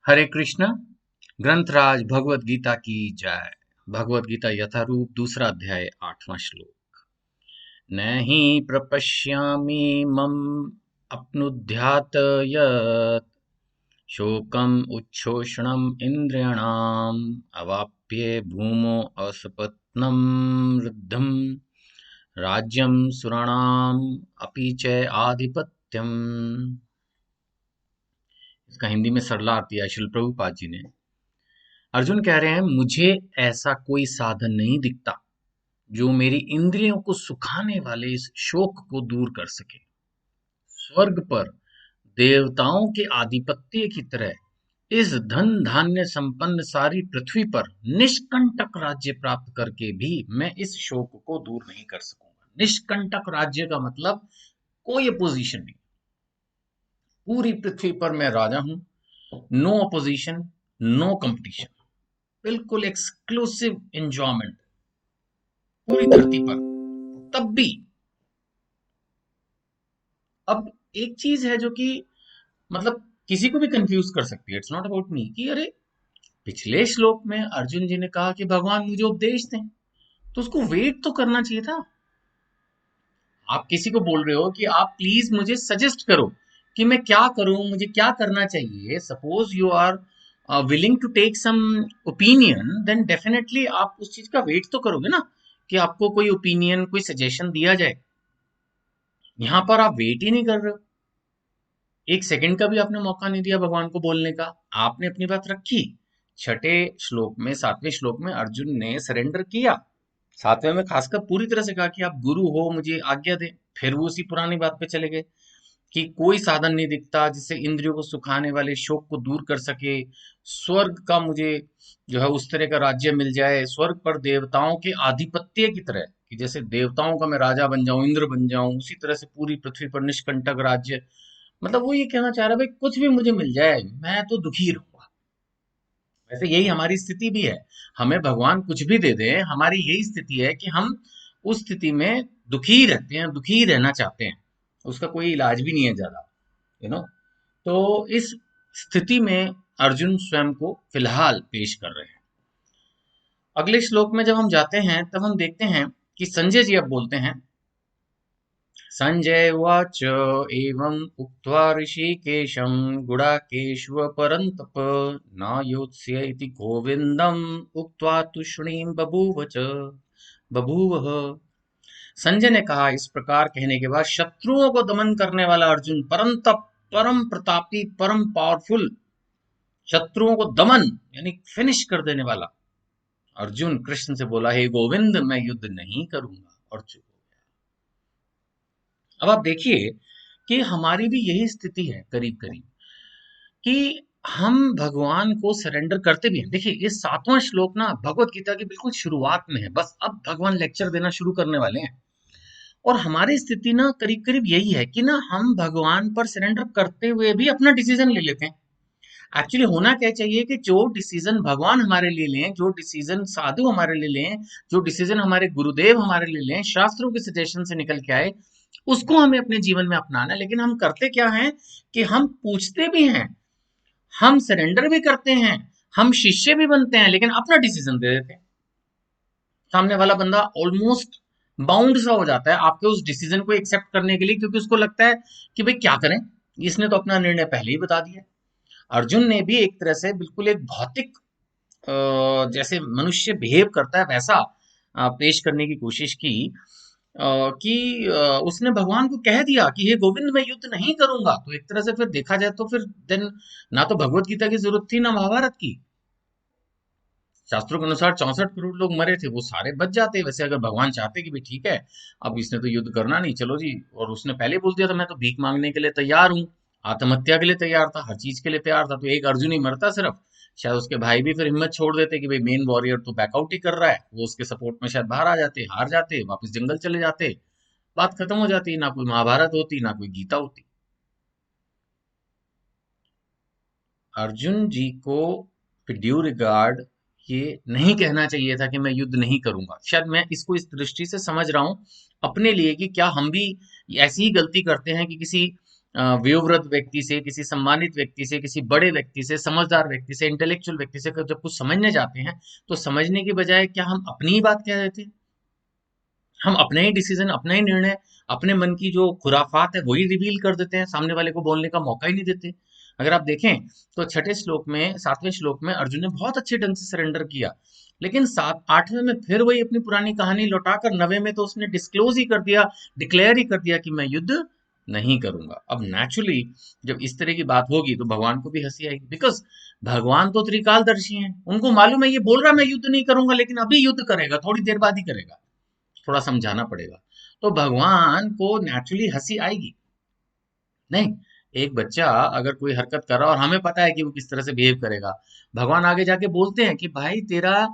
हरे कृष्ण। ग्रंथराज भगवत गीता की जय। भगवत गीता यथारूप दूसरा अध्याय 8वां श्लोक। न हि प्रपश्यामि मम अपनुध्यात यत् शोकम उच्छोषणम इंद्रियाणाम अवाप्ये भूमो असपत्नम वृद्धम राज्यम सुराणाम अपि च आधिपत्यम। इसका हिंदी में सरला अर्थ दिया है श्रील प्रभुपाद जी ने। अर्जुन कह रहे हैं मुझे ऐसा कोई साधन नहीं दिखता जो मेरी इंद्रियों को सुखाने वाले इस शोक को दूर कर सके। स्वर्ग पर देवताओं के आधिपत्य की तरह इस धन धान्य संपन्न सारी पृथ्वी पर निष्कंटक राज्य प्राप्त करके भी मैं इस शोक को दूर नहीं कर सकूंगा। निष्कंटक राज्य का मतलब कोई अपोजिशन नहीं, पूरी पृथ्वी पर मैं राजा हूं, नो अपोजिशन, नो कंपटीशन, बिल्कुल एक्सक्लूसिव एंजॉयमेंट पूरी धरती पर। तब भी अब एक चीज है जो कि मतलब किसी को भी कंफ्यूज कर सकती है, इट्स नॉट अबाउट मी, कि अरे पिछले श्लोक में अर्जुन जी ने कहा कि भगवान मुझे उपदेश दें, तो उसको वेट तो करना चाहिए था। आप किसी को बोल रहे हो कि आप प्लीज मुझे सजेस्ट करो कि मैं क्या करूं, मुझे क्या करना चाहिए। Suppose you are willing to take some opinion, then definitely आप उस चीज का वेट तो करोगे ना कि आपको कोई ओपिनियन, कोई सजेशन दिया जाए। यहां पर आप वेट ही नहीं कर रहे हो, एक सेकंड का भी आपने मौका नहीं दिया भगवान को बोलने का। आपने अपनी बात रखी। छठे श्लोक में, 7वें श्लोक में अर्जुन ने सरेंडर किया। 7वें में खासकर पूरी तरह से कहा कि आप गुरु हो, मुझे आज्ञा दे। फिर वो उसी पुरानी बात पे चले गए कि कोई साधन नहीं दिखता जिससे इंद्रियों को सुखाने वाले शोक को दूर कर सके। स्वर्ग का मुझे जो है उस तरह का राज्य मिल जाए, स्वर्ग पर देवताओं के आधिपत्य की तरह, कि जैसे देवताओं का मैं राजा बन जाऊं, इंद्र बन जाऊं, उसी तरह से पूरी पृथ्वी पर निष्कंटक राज्य। मतलब वो ये कहना चाह रहा है भाई कुछ भी मुझे मिल जाए मैं तो दुखी रहूंगा। वैसे यही हमारी स्थिति भी है। हमें भगवान कुछ भी दे दे, हमारी यही स्थिति है कि हम उस स्थिति में दुखी रहते हैं, दुखी रहना चाहते हैं। उसका कोई इलाज भी नहीं है ज्यादा, यू नो। तो इस स्थिति में अर्जुन स्वयं को फिलहाल पेश कर रहे हैं। अगले श्लोक में जब हम जाते हैं तब हम देखते हैं कि संजय जी अब बोलते हैं। संजय उवाच एवम् उक्त्वा ऋषिकेशं गुडाकेशव परन्तप नायोत्स्य इति गोविन्दम् उक्त्वा तूष्णीं बभूवः। संजय ने कहा, इस प्रकार कहने के बाद शत्रुओं को दमन करने वाला अर्जुन, परंतप, परम प्रतापी, परम पावरफुल, शत्रुओं को दमन यानी फिनिश कर देने वाला अर्जुन कृष्ण से बोला, हे गोविंद मैं युद्ध नहीं करूंगा, और चुप हो गया। अब आप देखिए कि हमारी भी यही स्थिति है करीब करीब, कि हम भगवान को सरेंडर करते भी हैं। देखिए ये 7वां श्लोक ना भगवत गीता की बिल्कुल शुरुआत में है, बस अब भगवान लेक्चर देना शुरू करने वाले हैं। और हमारी स्थिति ना करीब करीब यही है कि ना हम भगवान पर सरेंडर करते हुए भी अपना डिसीजन ले लेते हैं। एक्चुअली होना क्या चाहिए कि जो डिसीजन भगवान हमारे लिए लें, जो डिसीजन साधु हमारे लिए लें, जो डिसीजन हमारे गुरुदेव हमारे लिए लें, शास्त्रों के सजेशन से निकल के आए, उसको हमें अपने जीवन में अपनाना है। लेकिन हम करते क्या हैं कि हम पूछते भी हैं, हम सरेंडर भी करते हैं, हम शिष्य भी बनते हैं, लेकिन अपना डिसीजन दे देते हैं। सामने वाला बंदा ऑलमोस्ट बाउंड सा हो जाता है आपके उस डिसीजन को एक्सेप्ट करने के लिए, क्योंकि उसको लगता है कि भाई क्या करें, इसने तो अपना निर्णय पहले ही बता दिया। अर्जुन ने भी एक तरह से बिल्कुल एक भौतिक जैसे मनुष्य बिहेव करता है वैसा पेश करने की कोशिश की, कि उसने भगवान को कह दिया कि हे गोविंद मैं युद्ध नहीं करूंगा। तो एक तरह से फिर देखा जाए तो फिर देन ना तो भगवत गीता की जरूरत थी ना महाभारत की। शास्त्रों के अनुसार 64 करोड़ लोग मरे थे, वो सारे बच जाते। वैसे अगर भगवान चाहते कि भाई ठीक है अब इसने तो युद्ध करना नहीं, चलो जी, और उसने पहले ही बोल दिया था मैं तो भीख मांगने के लिए तैयार हूँ, आत्महत्या के लिए तैयार था, हर चीज के लिए तैयार था, तो एक अर्जुन ही मरता सिर्फ। शायद उसके भाई भी फिर हिम्मत छोड़ देते कि भाई मेन वॉरियर तो बैकआउट ही कर रहा है, वो उसके सपोर्ट में शायद बाहर आ जाते, हार जाते, वापस जंगल चले जाते, बात खत्म हो जाती, ना कोई महाभारत होती ना कोई गीता होती। अर्जुन जी को ड्यू रिगार्ड ये नहीं कहना चाहिए था कि मैं युद्ध नहीं करूंगा। शायद मैं इसको इस दृष्टि से समझ रहा हूं अपने लिए कि क्या हम भी ऐसी ही गलती करते हैं कि किसी वयोवृद्ध व्यक्ति से, किसी सम्मानित व्यक्ति से, किसी बड़े व्यक्ति से, समझदार व्यक्ति से, इंटेलेक्चुअल व्यक्ति से जब कुछ समझने जाते हैं तो समझने की बजाय क्या हम अपनी ही बात कह देते हैं, हम अपने ही डिसीजन, अपना ही निर्णय, अपने मन की जो खुराफात है वही रिवील कर देते हैं, सामने वाले को बोलने का मौका ही नहीं देते। अगर आप देखें तो छठे श्लोक में, सातवें श्लोक में अर्जुन ने बहुत अच्छे ढंग से सरेंडर किया, लेकिन सात आठवें में फिर वही अपनी पुरानी कहानी लौटाकर नवे में तो उसने डिस्क्लोज ही कर दिया, डिक्लेयर ही कर दिया कि मैं युद्ध नहीं करूंगा। अब नेचुरली जब इस तरह की बात होगी तो भगवान को भी हंसी आएगी, बिकॉज भगवान तो त्रिकालदर्शी हैं, उनको मालूम है ये बोल रहा मैं युद्ध नहीं करूंगा लेकिन अभी युद्ध करेगा, थोड़ी देर बाद ही करेगा, थोड़ा समझाना पड़ेगा। तो भगवान को नेचुरली हंसी आएगी। नहीं, एक बच्चा अगर कोई हरकत कर रहा है और हमें पता है कि वो किस तरह से बिहेव करेगा, भगवान आगे जाके बोलते हैं कि भाई तेरा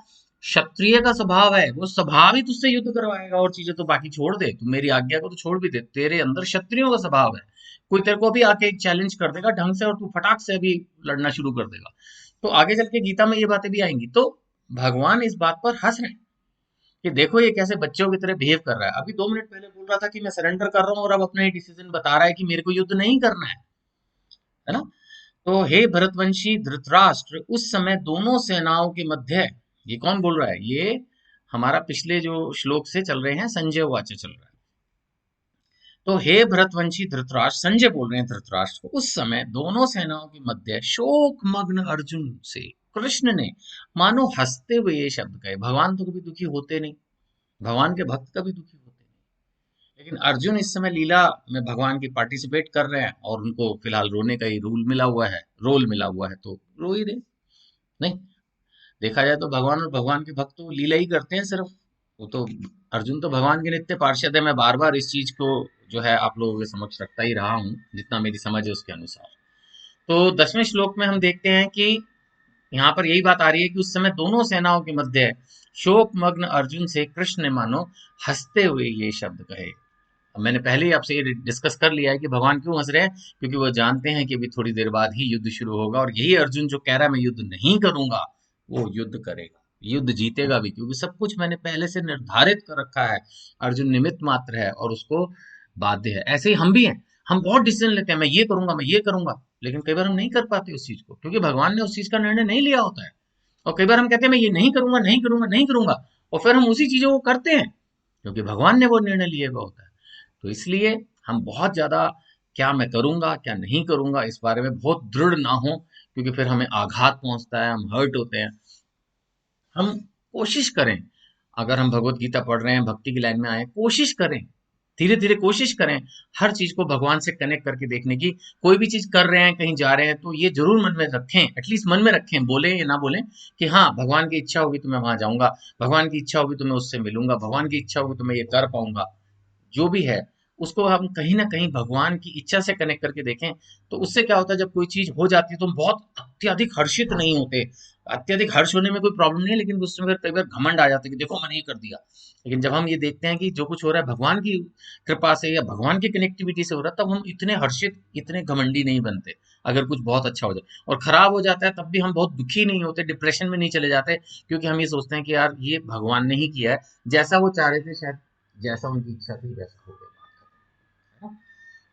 क्षत्रिय का स्वभाव है, वो स्वभाव ही तुझसे युद्ध करवाएगा, और चीजें तो बाकी छोड़ दे, तू मेरी आज्ञा को तो छोड़ भी दे, तेरे अंदर क्षत्रियों का स्वभाव है। कोई तेरे को भी आके एक चैलेंज कर देगा ढंग से और तू फटाक से अभी लड़ना शुरू कर देगा। तो आगे चल के गीता में ये बातें भी आएंगी। तो भगवान इस बात पर हंस रहे हैं कि देखो ये कैसे बच्चों की तरह बिहेव कर रहा है। अभी 2 मिनट पहले बोल रहा था कि मैं सरेंडर कर रहा हूँ, और अब अपना ही डिसीजन बता रहा है कि मेरे को युद्ध नहीं करना है ना। तो हे भरतवंशी धृतराष्ट्र, उस समय दोनों सेनाओं के मध्य, ये कौन बोल रहा है, ये हमारा पिछले जो श्लोक से चल रहे हैं, संजय वाच्य चल रहा है। तो हे भरतवंशी धृतराष्ट्र, संजय बोल रहे हैं धृतराष्ट्र को, उस समय दोनों सेनाओं के मध्य शोक मग्न अर्जुन से कृष्ण ने मानो हंसते हुए ये शब्द कहे। भगवान तो कभी दुखी होते नहीं, भगवान के भक्त कभी दुखी होते नहीं, लेकिन अर्जुन इस समय लीला में भगवान की पार्टिसिपेट कर रहे हैं और उनको फिलहाल रोने का ही रोल मिला हुआ है, तो रो ही रहे। नहीं, देखा जाए तो भगवान और भगवान के भक्त तो लीला ही करते हैं सिर्फ, वो तो अर्जुन तो भगवान के नित्य पार्षद है। मैं बार बार इस चीज को जो है आप लोगों के समक्ष रखता ही रहा हूँ, जितना मेरी समझ है उसके अनुसार। तो 10वें श्लोक में हम देखते हैं कि यहाँ पर यही बात आ रही है कि उस समय दोनों सेनाओं के मध्य शोक मग्न अर्जुन से कृष्ण ने मानो हंसते हुए ये शब्द कहे। अब मैंने पहले ही आपसे ये डिस्कस कर लिया है कि भगवान क्यों हंस रहे हैं, क्योंकि वो जानते हैं कि अभी थोड़ी देर बाद ही युद्ध शुरू होगा, और यही अर्जुन जो कह रहा है मैं युद्ध नहीं करूंगा, वो युद्ध करेगा, युद्ध जीतेगा भी, क्योंकि सब कुछ मैंने पहले से निर्धारित कर रखा है। अर्जुन निमित्त मात्र है और उसको बाध्य है। ऐसे ही हम भी हैं, हम बहुत डिसीजन लेते हैं, मैं ये करूंगा, मैं ये करूंगा, लेकिन कई बार हम नहीं कर पाते उस चीज को, क्योंकि भगवान ने उस चीज का निर्णय नहीं लिया होता है। और कई बार हम कहते हैं मैं ये नहीं करूंगा, नहीं करूंगा, नहीं करूंगा, और फिर हम उसी चीजों को करते हैं क्योंकि भगवान ने वो निर्णय लिया हुआ होता है। तो इसलिए हम बहुत ज्यादा क्या मैं करूंगा क्या नहीं करूंगा इस बारे में बहुत दृढ़ ना हो, क्योंकि फिर हमें आघात पहुंचता है, हम हर्ट होते हैं। हम कोशिश करें, अगर हम भगवत गीता पढ़ रहे हैं, भक्ति की लाइन में आए, कोशिश करें, धीरे धीरे कोशिश करें हर चीज को भगवान से कनेक्ट करके देखने की। कोई भी चीज कर रहे हैं, कहीं जा रहे हैं, तो ये जरूर मन में रखें, एटलीस्ट मन में रखें, बोले या ना बोले, कि हाँ भगवान की इच्छा होगी तो मैं वहां जाऊंगा, भगवान की इच्छा होगी तो मैं उससे मिलूंगा, भगवान की इच्छा होगी तो मैं ये कर पाऊंगा। जो भी है उसको हम कहीं ना कहीं भगवान की इच्छा से कनेक्ट करके देखें। तो उससे क्या होता है, जब कोई चीज हो जाती है तो हम बहुत अत्यधिक हर्षित नहीं होते। अत्यधिक हर्ष होने में कोई प्रॉब्लम नहीं है, लेकिन उसमें फिर कई बार घमंड आ जाता है कि देखो मैंने ये कर दिया। लेकिन जब हम ये देखते हैं कि जो कुछ हो रहा है भगवान की कृपा से या भगवान की कनेक्टिविटी से हो रहा है, तब हम इतने हर्षित, इतने घमंडी नहीं बनते। अगर कुछ बहुत अच्छा हो जाए और खराब हो जाता है तब भी हम बहुत दुखी नहीं होते, डिप्रेशन में नहीं चले जाते, क्योंकि हम ये सोचते हैं कि यार ये भगवान ने ही किया है, जैसा वो चाह रहे थे, शायद जैसा उनकी इच्छा थी वैसा हो गया। है ना?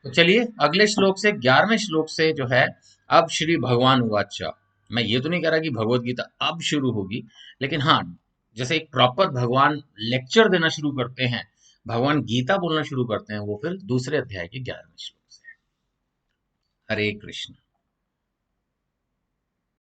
तो चलिए अगले श्लोक से, 11वें श्लोक से जो है, अब श्री भगवान उवाचा। मैं ये तो नहीं कह रहा कि भगवत गीता अब शुरू होगी, लेकिन हाँ, जैसे एक प्रॉपर भगवान लेक्चर देना शुरू करते हैं, भगवान गीता बोलना शुरू करते हैं, वो फिर दूसरे अध्याय के 11वें श्लोक से। हरे कृष्ण।